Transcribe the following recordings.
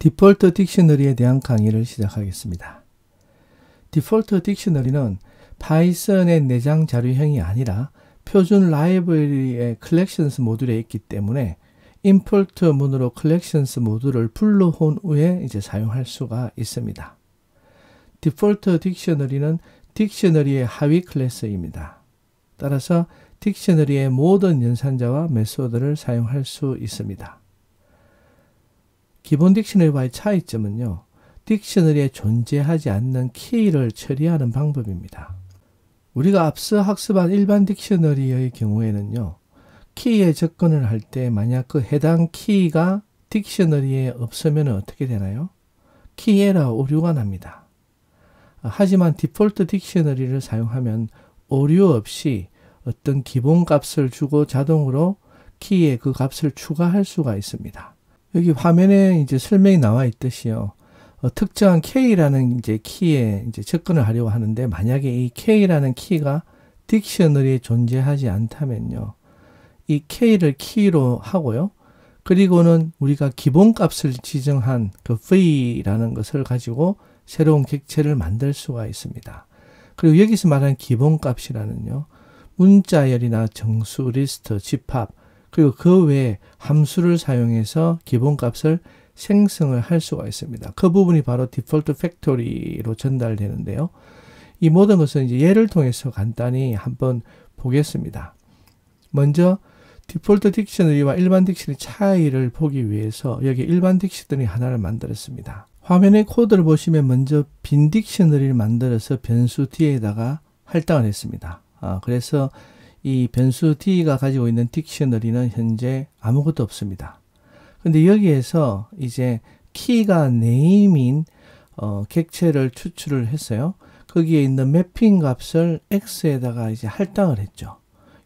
디폴트 딕셔너리에 대한 강의를 시작하겠습니다. 디폴트 딕셔너리는 파이썬의 내장 자료형이 아니라 표준 라이브러리의 collections 모듈에 있기 때문에 임포트 문으로 collections 모듈을 불러온 후에 이제 사용할 수가 있습니다. 디폴트 딕셔너리는 딕셔너리의 하위 클래스입니다. 따라서 딕셔너리의 모든 연산자와 메소드를 사용할 수 있습니다. 기본 딕셔너리와의 차이점은요, 딕셔너리에 존재하지 않는 키를 처리하는 방법입니다. 우리가 앞서 학습한 일반 딕셔너리의 경우에는요, 키에 접근을 할 때 만약 그 해당 키가 딕셔너리에 없으면 어떻게 되나요? 키 에러 오류가 납니다. 하지만 디폴트 딕셔너리를 사용하면 오류 없이 어떤 기본 값을 주고 자동으로 키에 그 값을 추가할 수가 있습니다. 여기 화면에 이제 설명이 나와 있듯이요. 특정한 K라는 이제 키에 이제 접근을 하려고 하는데 만약에 이 K라는 키가 딕셔너리에 존재하지 않다면요. 이 K를 키로 하고요. 그리고는 우리가 기본 값을 지정한 그 V라는 것을 가지고 새로운 객체를 만들 수가 있습니다. 그리고 여기서 말하는 기본 값이라는요. 문자열이나 정수, 리스트, 집합, 그리고 그 외에 함수를 사용해서 기본 값을 생성을 할 수가 있습니다. 그 부분이 바로 디폴트 팩토리로 전달되는데요. 이 모든 것은 이제 예를 통해서 간단히 한번 보겠습니다. 먼저 디폴트 딕셔너리와 일반 딕셔너리 차이를 보기 위해서 여기 일반 딕셔너리 하나를 만들었습니다. 화면의 코드를 보시면 먼저 빈 딕셔너리를 만들어서 변수 D에다가 할당을 했습니다. 그래서 이 변수 D가 가지고 있는 딕셔너리는 현재 아무것도 없습니다. 근데 여기에서 이제 키가 네임인 객체를 추출을 했어요. 거기에 있는 매핑 값을 X에다가 이제 할당을 했죠.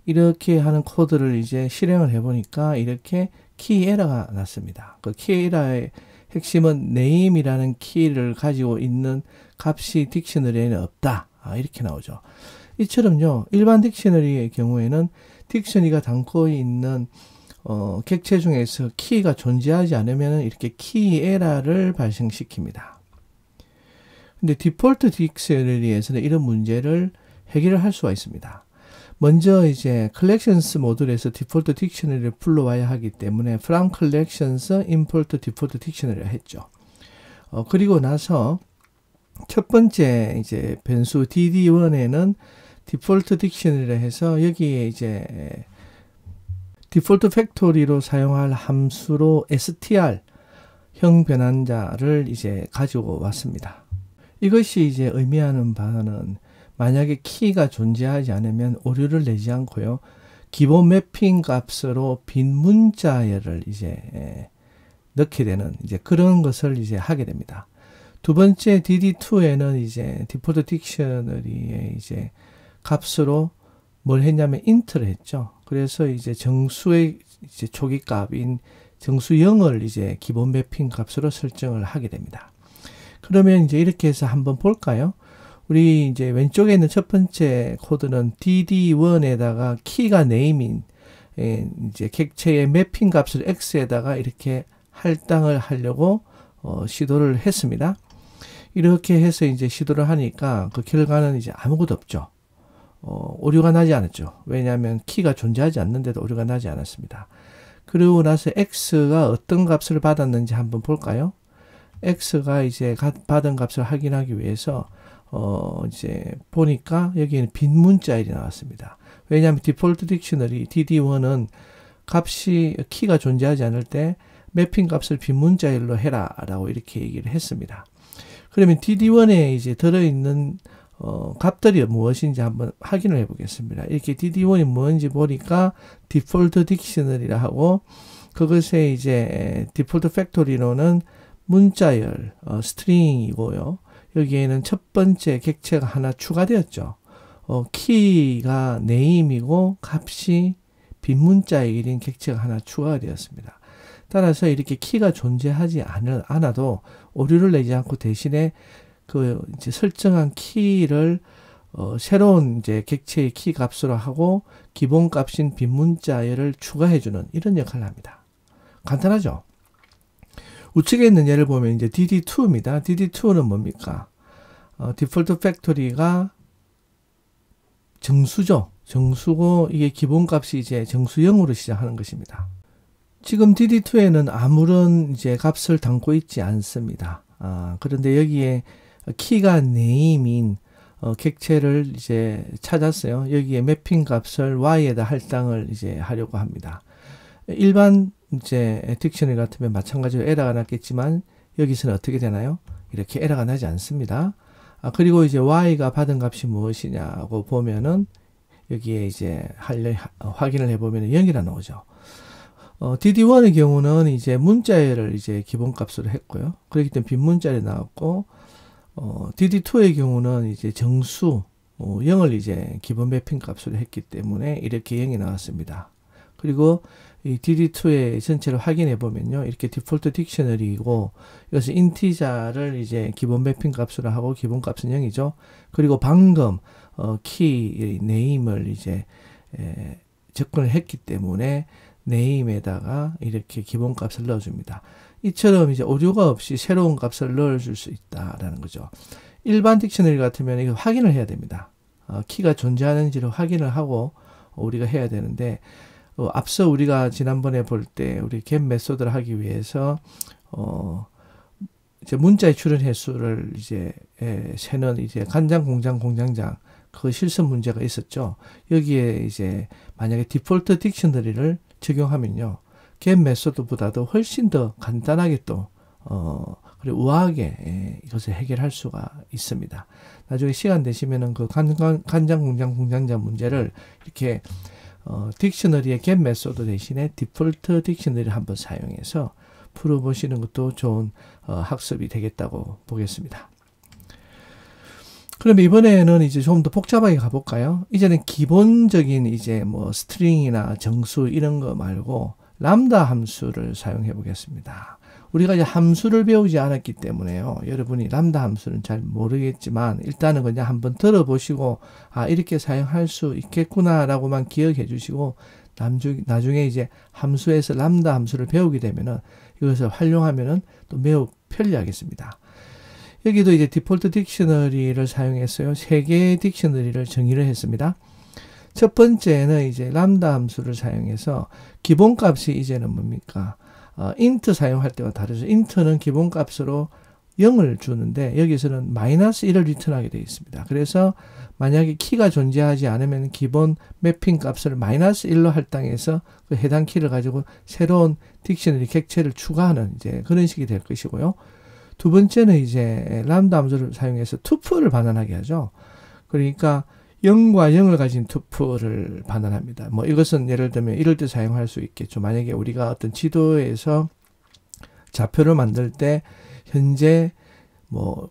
이렇게 하는 코드를 이제 실행을 해보니까 이렇게 키 에러가 났습니다. 그 키 에러의 핵심은 name이라는 키를 가지고 있는 값이 딕셔너리에는 없다. 이렇게 나오죠. 이처럼요, 일반 딕셔너리의 경우에는 딕셔너리가 담고 있는 객체 중에서 키가 존재하지 않으면 이렇게 키 에러를 발생시킵니다. 근데 디폴트 딕셔너리에서는 이런 문제를 해결을 할 수가 있습니다. 먼저 이제 collections 모듈에서 디폴트 딕셔너리를 불러와야 하기 때문에 from collections import default dictionary를 했죠. 그리고 나서 첫 번째 이제 변수 dd1에는 디폴트 딕셔너리를 해서 여기에 이제 디폴트 팩토리로 사용할 함수로 str 형 변환자를 이제 가지고 왔습니다. 이것이 이제 의미하는 바는 만약에 키가 존재하지 않으면 오류를 내지 않고요. 기본 매핑 값으로 빈 문자열을 이제 넣게 되는 이제 그런 것을 이제 하게 됩니다. 두 번째 dd2에는 이제 디폴트 딕셔너리의 이제 값으로 뭘 했냐면 int를 했죠. 그래서 이제 정수의 이제 초기 값인 정수 0을 이제 기본 매핑 값으로 설정을 하게 됩니다. 그러면 이제 이렇게 해서 한번 볼까요? 우리 이제 왼쪽에 있는 첫 번째 코드는 dd1에다가 키가 name인 이제 객체의 매핑 값을 x에다가 이렇게 할당을 하려고 시도를 했습니다. 이렇게 해서 이제 시도를 하니까 그 결과는 이제 아무것도 없죠. 오류가 나지 않았죠. 왜냐하면 키가 존재하지 않는데도 오류가 나지 않았습니다. 그리고 나서 x가 어떤 값을 받았는지 한번 볼까요? x가 이제 받은 값을 확인하기 위해서 이제 보니까 여기에는 빈 문자열이 나왔습니다. 왜냐하면 디폴트 딕셔너리 dd1은 값이 키가 존재하지 않을 때 매핑 값을 빈 문자열로 해라 라고 이렇게 얘기를 했습니다. 그러면 dd1에 이제 들어있는 값들이 무엇인지 한번 확인을 해 보겠습니다. 이렇게 dd1이 뭔지 보니까 디폴트 딕셔너리라 하고 그것에 이제 디폴트 팩토리로는 문자열 스트링이고요. 여기에는 첫 번째 객체가 하나 추가되었죠. 키가 name이고 값이 빈 문자열인 객체가 하나 추가가 되었습니다. 따라서 이렇게 키가 존재하지 않아도 오류를 내지 않고 대신에 그 이제 설정한 키를 새로운 이제 객체의 키 값으로 하고 기본 값인 빈 문자열을 추가해주는 이런 역할을 합니다. 간단하죠? 우측에 있는 예를 보면 이제 DD2입니다. DD2는 뭡니까? 디폴트 팩토리가 정수죠. 정수고 이게 기본값이 이제 정수 0으로 시작하는 것입니다. 지금 DD2에는 아무런 이제 값을 담고 있지 않습니다. 그런데 여기에 키가 name인 객체를 이제 찾았어요. 여기에 매핑 값을 y에다 할당을 이제 하려고 합니다. 일반 이제 딕셔너리 같으면 마찬가지로 에러가 났겠지만 여기서는 어떻게 되나요? 이렇게 에러가 나지 않습니다. 그리고 이제 y가 받은 값이 무엇이냐고 보면은 여기에 이제 확인을 해보면 0이라 나오죠. DD1의 경우는 이제 문자열을 이제 기본값으로 했고요. 그렇기 때문에 빈 문자열이 나왔고, DD2의 경우는 이제 정수 0을 이제 기본 매핑 값으로 했기 때문에 이렇게 0이 나왔습니다. 그리고 이 DD2의 전체를 확인해 보면요. 이렇게 디폴트 딕셔너리이고 이것은 인티자를 이제 기본 매핑 값으로 하고 기본 값은 0이죠. 그리고 방금 키 네임을 이제 접근을 했기 때문에 네임에다가 이렇게 기본 값을 넣어줍니다. 이처럼 이제 오류가 없이 새로운 값을 넣어줄 수 있다라는 거죠. 일반 딕셔너리 같으면 이거 확인을 해야 됩니다. 키가 존재하는지를 확인을 하고 우리가 해야 되는데 앞서 우리가 지난번에 볼 때 우리 겟 메소드를 하기 위해서 이제 문자의 출현 횟수를 이제 세는 이제 간장 공장 공장장 그 실습 문제가 있었죠. 여기에 이제 만약에 디폴트 딕셔너리를 적용하면요. 겟 메소드보다도 훨씬 더 간단하게 또 그리고 우아하게 이것을 해결할 수가 있습니다. 나중에 시간 되시면은 그 간장 공장 공장장 문제를 이렇게 딕셔너리의 겟 메소드 대신에 디폴트 딕셔너리를 한번 사용해서 풀어보시는 것도 좋은 학습이 되겠다고 보겠습니다. 그럼 이번에는 이제 좀 더 복잡하게 가볼까요? 이제는 기본적인 이제 뭐 스트링이나 정수 이런 거 말고 람다 함수를 사용해 보겠습니다. 우리가 이제 함수를 배우지 않았기 때문에요. 여러분이 람다 함수는 잘 모르겠지만 일단은 그냥 한번 들어보시고 이렇게 사용할 수 있겠구나 라고만 기억해 주시고 나중에 이제 함수에서 람다 함수를 배우게 되면은 이것을 활용하면은 또 매우 편리하겠습니다. 여기도 이제 디폴트 딕셔너리를 사용했어요. 3개의 딕셔너리를 정의를 했습니다. 첫 번째는 이제 람다 함수를 사용해서 기본값이 이제는 뭡니까? int 사용할 때와 다르죠. int는 기본값으로 0을 주는데 여기서는 -1을 리턴하게 되어 있습니다. 그래서 만약에 키가 존재하지 않으면 기본 매핑 값을 -1로 할당해서 그 해당 키를 가지고 새로운 딕셔너리 객체를 추가하는 이제 그런 식이 될 것이고요. 두 번째는 이제 람다 함수를 사용해서 투플을 반환하게 하죠. 그러니까 0과 0을 가진 투플을 반환합니다. 뭐 이것은 예를 들면 이럴 때 사용할 수 있겠죠. 만약에 우리가 어떤 지도에서 좌표를 만들 때 현재 뭐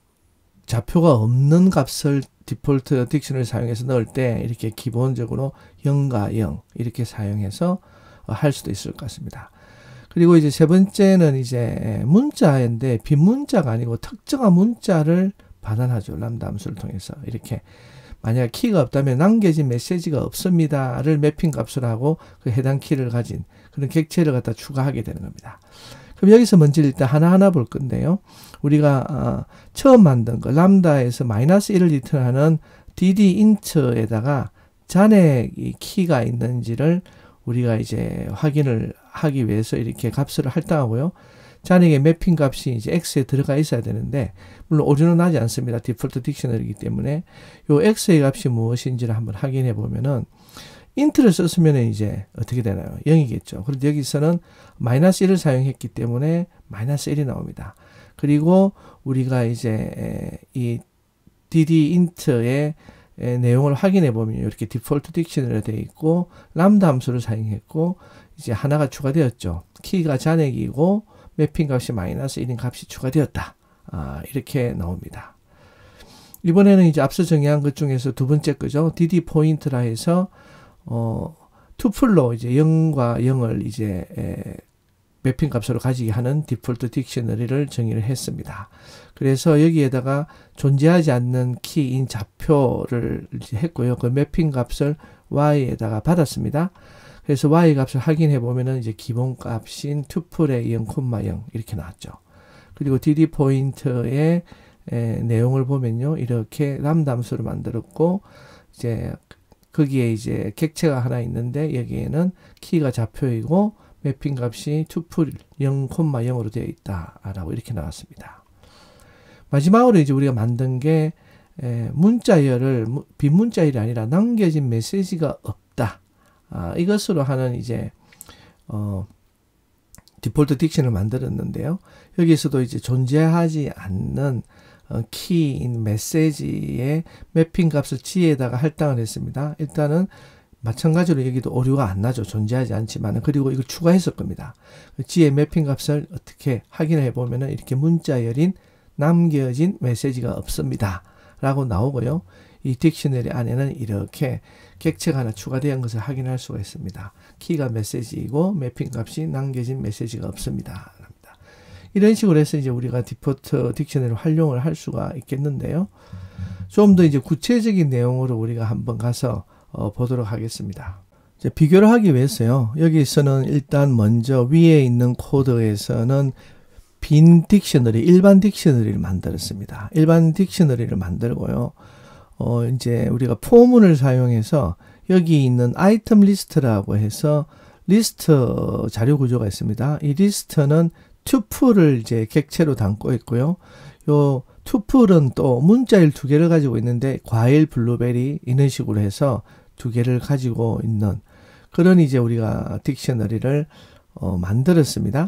좌표가 없는 값을 디폴트 딕셔너리를 사용해서 넣을 때 이렇게 기본적으로 0과 0 이렇게 사용해서 할 수도 있을 것 같습니다. 그리고 이제 세 번째는 이제 문자인데 빈 문자가 아니고 특정한 문자를 반환하죠. 람다 함수를 통해서 이렇게 만약 키가 없다면 남겨진 메시지가 없습니다를 매핑 값으로 하고 그 해당 키를 가진 그런 객체를 갖다 추가하게 되는 겁니다. 그럼 여기서 먼저 일단 하나하나 볼 건데요. 우리가 처음 만든 거 람다에서 -1을 리턴하는 ddint에다가 잔액 키가 있는지를 우리가 이제 확인을 하기 위해서 이렇게 값을 할당하고요. 잔액의 매핑 값이 이제 x에 들어가 있어야 되는데 물론 오류는 나지 않습니다. 디폴트 딕셔너리이기 때문에 요 x의 값이 무엇인지를 한번 확인해 보면은 int를 썼으면 이제 어떻게 되나요? 0이겠죠. 그런데 여기서는 -1을 사용했기 때문에 -1이 나옵니다. 그리고 우리가 이제 이 ddint의 내용을 확인해 보면 이렇게 디폴트 딕셔너리가 되어 있고 람다 함수를 사용했고 이제 하나가 추가되었죠. 키가 잔액이고 매핑 값이 -1인 값이 추가되었다. 이렇게 나옵니다. 이번에는 이제 앞서 정의한 것 중에서 두 번째 거죠. dd 포인트라 해서 투플로 이제 0과 0을 이제 매핑 값으로 가지게 하는 디폴트 딕셔너리를 정의를 했습니다. 그래서 여기에다가 존재하지 않는 키인 좌표를 이제 했고요. 그 매핑 값을 y에다가 받았습니다. 그래서 y 값을 확인해 보면은 이제 기본 값인 투플의 0,0 이렇게 나왔죠. 그리고 dd 포인트의 내용을 보면요. 이렇게 람다 함수를 만들었고, 이제 거기에 이제 객체가 하나 있는데 여기에는 키가 좌표이고 매핑 값이 투풀 0,0으로 되어 있다라고 이렇게 나왔습니다. 마지막으로 이제 우리가 만든 게 문자열을 빈 문자열이 아니라 남겨진 메시지가 없다. 이것으로 하는 이제 디폴트 딕션을 만들었는데요. 여기서도 이제 존재하지 않는 키인 메시지의 매핑 값을 G에다가 할당을 했습니다. 일단은 마찬가지로 여기도 오류가 안 나죠. 존재하지 않지만. 그리고 이걸 추가했을 겁니다. G의 매핑 값을 어떻게 확인해 보면은 이렇게 문자열인 남겨진 메시지가 없습니다. 라고 나오고요. 이 딕셔너리 안에는 이렇게 객체가 하나 추가된 것을 확인할 수가 있습니다. 키가 메시지이고 매핑 값이 남겨진 메시지가 없습니다. 이런 식으로 해서 이제 우리가 디폴트 딕셔너리를 활용을 할 수가 있겠는데요. 좀 더 이제 구체적인 내용으로 우리가 한번 가서 보도록 하겠습니다. 이제 비교를 하기 위해서요. 여기서는 일단 먼저 위에 있는 코드에서는 빈 딕셔너리, 일반 딕셔너리를 만들었습니다. 일반 딕셔너리를 만들고요. 이제 우리가 포문을 사용해서 여기 있는 아이템 리스트라고 해서 리스트 자료 구조가 있습니다. 이 리스트는 투풀을 이제 객체로 담고 있고요. 요 투풀은 또 문자일 2개를 가지고 있는데 과일, 블루베리 이런 식으로 해서 2개를 가지고 있는 그런 이제 우리가 딕셔너리를 만들었습니다.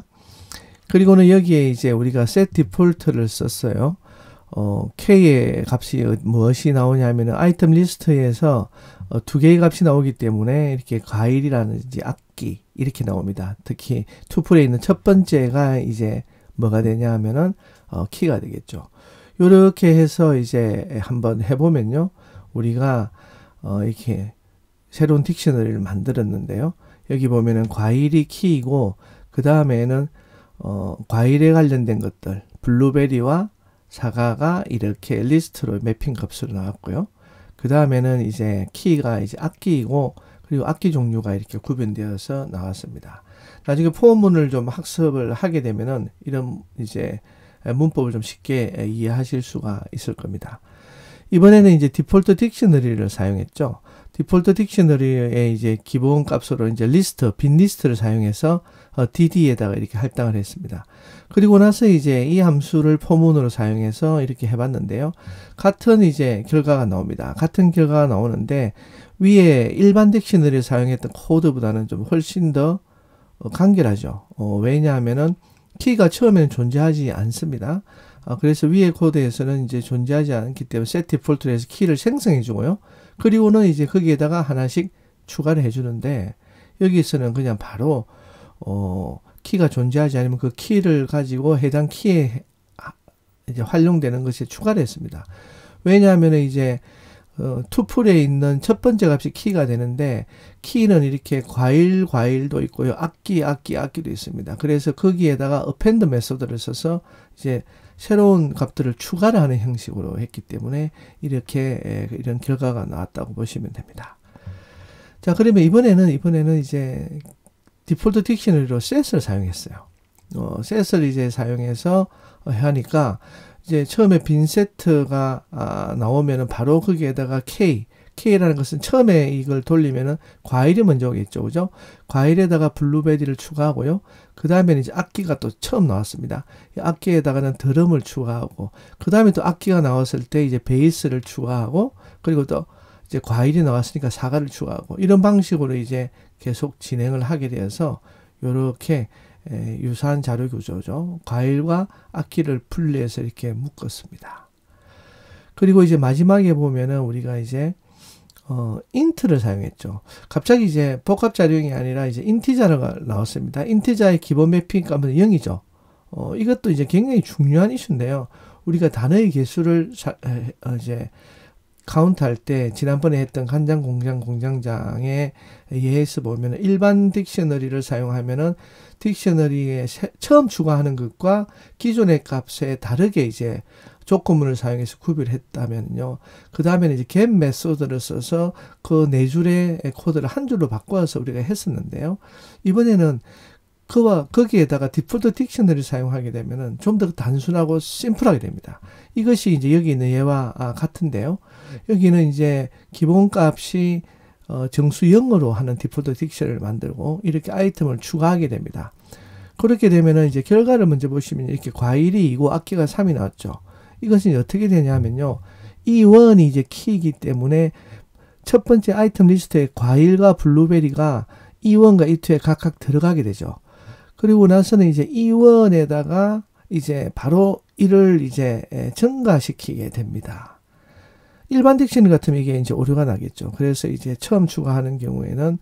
그리고는 여기에 이제 우리가 set default를 썼어요. K의 값이 무엇이 나오냐면은 아이템 리스트에서 2개의 값이 나오기 때문에 이렇게 과일이라든지 악기 이렇게 나옵니다. 특히 투풀에 있는 첫 번째가 이제 뭐가 되냐 하면은 키가 되겠죠. 이렇게 해서 이제 한번 해보면요. 우리가 이렇게 새로운 딕셔너리를 만들었는데요. 여기 보면은 과일이 키이고 그 다음에는 과일에 관련된 것들 블루베리와 사과가 이렇게 리스트로 매핑 값으로 나왔고요. 그 다음에는 이제 키가 이제 악기이고 그리고 악기 종류가 이렇게 구분되어서 나왔습니다. 나중에 포문을 좀 학습을 하게 되면은 이런 이제 문법을 좀 쉽게 이해하실 수가 있을 겁니다. 이번에는 이제 디폴트 딕셔너리를 사용했죠. 디폴트 딕셔너리의 이제 기본 값으로 이제 리스트, 빈 리스트를 사용해서 dd에다가 이렇게 할당을 했습니다. 그리고 나서 이제 이 함수를 포문으로 사용해서 이렇게 해봤는데요. 같은 이제 결과가 나옵니다. 같은 결과가 나오는데 위에 일반 딕셔너리를 사용했던 코드보다는 좀 훨씬 더 간결하죠. 왜냐하면은 키가 처음에는 존재하지 않습니다. 그래서 위에 코드에서는 이제 존재하지 않기 때문에 set default로 해서 키를 생성해 주고요. 그리고는 이제 거기에다가 하나씩 추가를 해 주는데 여기서는 그냥 바로 키가 존재하지 않으면 그 키를 가지고 해당 키에 이제 활용되는 것에 추가를 했습니다. 왜냐하면 이제 투풀에 있는 첫 번째 값이 키가 되는데 키는 이렇게 과일도 있고요. 악기도 있습니다. 그래서 거기에다가 append 메소드를 써서 이제 새로운 값들을 추가를 하는 형식으로 했기 때문에 이렇게 이런 결과가 나왔다고 보시면 됩니다. 자, 그러면 이번에는 이제 디폴트 딕셔너리로 set을 사용했어요. set을 이제 사용해서 하니까 이제 처음에 빈 세트가 나오면은 바로 거기에다가 K라는 것은 처음에 이걸 돌리면은 과일이 먼저 오겠죠. 그죠? 과일에다가 블루베리를 추가하고요. 그 다음에는 이제 악기가 또 처음 나왔습니다. 이 악기에다가는 드럼을 추가하고, 그 다음에 또 악기가 나왔을 때 이제 베이스를 추가하고, 그리고 또 이제 과일이 나왔으니까 사과를 추가하고, 이런 방식으로 이제 계속 진행을 하게 되어서 요렇게 유사한 자료 구조죠. 과일과 악기를 분리해서 이렇게 묶었습니다. 그리고 이제 마지막에 보면은 우리가 이제 int를 사용했죠. 갑자기 이제 복합 자료형이 아니라 이제 인티저가 나왔습니다. 인티저의 기본 매핑 값은 0이죠. 이것도 이제 굉장히 중요한 이슈인데요. 우리가 단어의 개수를 이제 카운트할 때 지난번에 했던 간장 공장장에 의해서 보면 일반 딕셔너리를 사용하면은 딕셔너리에 처음 추가하는 것과 기존의 값에 다르게 이제 조건문을 사용해서 구별을 했다면요. 그 다음에는 이제 get 메소드를 써서 그 네 줄의 코드를 한 줄로 바꿔서 우리가 했었는데요. 이번에는 거기에다가 디폴트 딕셔너리 사용하게 되면은 좀 더 단순하고 심플하게 됩니다. 이것이 이제 여기 있는 예와 같은데요. 여기는 이제 기본값이 정수 0으로 하는 디폴트 딕셔너리를 만들고 이렇게 아이템을 추가하게 됩니다. 그렇게 되면은 이제 결과를 먼저 보시면 이렇게 과일이 2고 악기가 3이 나왔죠. 이것은 어떻게 되냐면요. E1이 이제 키이기 때문에 첫 번째 아이템 리스트에 과일과 블루베리가 E1과 E2에 각각 들어가게 되죠. 그리고 나서는 이제 E1에다가 이제 바로 이를 이제 증가시키게 됩니다. 일반 딕셔너리 같으면 이게 이제 오류가 나겠죠. 그래서 이제 처음 추가하는 경우에는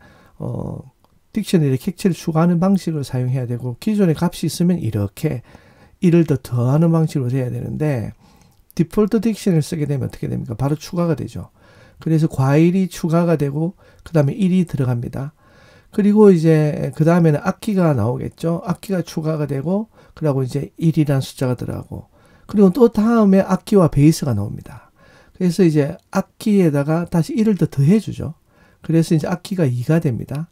딕셔너리 객체를 추가하는 방식을 사용해야 되고 기존에 값이 있으면 이렇게 이를 더 더하는 방식으로 해야 되는데 디폴트 딕셔너리를 쓰게 되면 어떻게 됩니까? 바로 추가가 되죠. 그래서 과일이 추가가 되고 그 다음에 1이 들어갑니다. 그리고 이제 그 다음에는 악기가 나오겠죠. 악기가 추가가 되고 그리고 이제 1이라는 숫자가 들어가고 그리고 또 다음에 악기와 베이스가 나옵니다. 그래서 이제 악기에다가 다시 1을 더 더해주죠. 그래서 이제 악기가 2가 됩니다.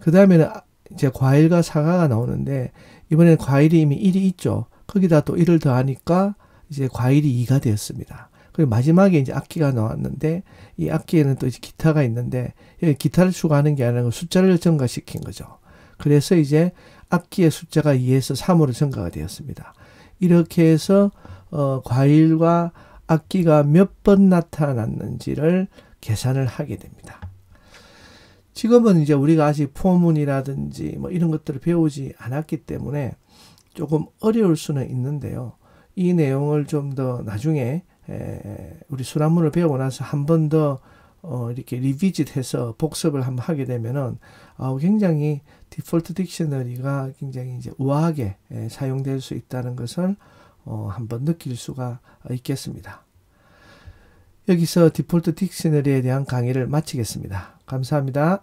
그 다음에는 이제 과일과 사과가 나오는데 이번에는 과일이 이미 1이 있죠. 거기다 또 1을 더하니까 이제 과일이 2가 되었습니다. 그리고 마지막에 이제 악기가 나왔는데 이 악기에는 또 이제 기타가 있는데 여기 기타를 추가하는 게 아니라 숫자를 증가시킨 거죠. 그래서 이제 악기의 숫자가 2에서 3으로 증가가 되었습니다. 이렇게 해서 과일과 악기가 몇 번 나타났는지를 계산을 하게 됩니다. 지금은 이제 우리가 아직 포문이라든지 뭐 이런 것들을 배우지 않았기 때문에 조금 어려울 수는 있는데요. 이 내용을 좀 더 나중에 우리 수란문을 배우고 나서 한 번 더 이렇게 리비짓해서 복습을 한번 하게 되면은 굉장히 디폴트 딕셔너리가 굉장히 이제 우아하게 사용될 수 있다는 것을 한번 느낄 수가 있겠습니다. 여기서 디폴트 딕셔너리에 대한 강의를 마치겠습니다. 감사합니다.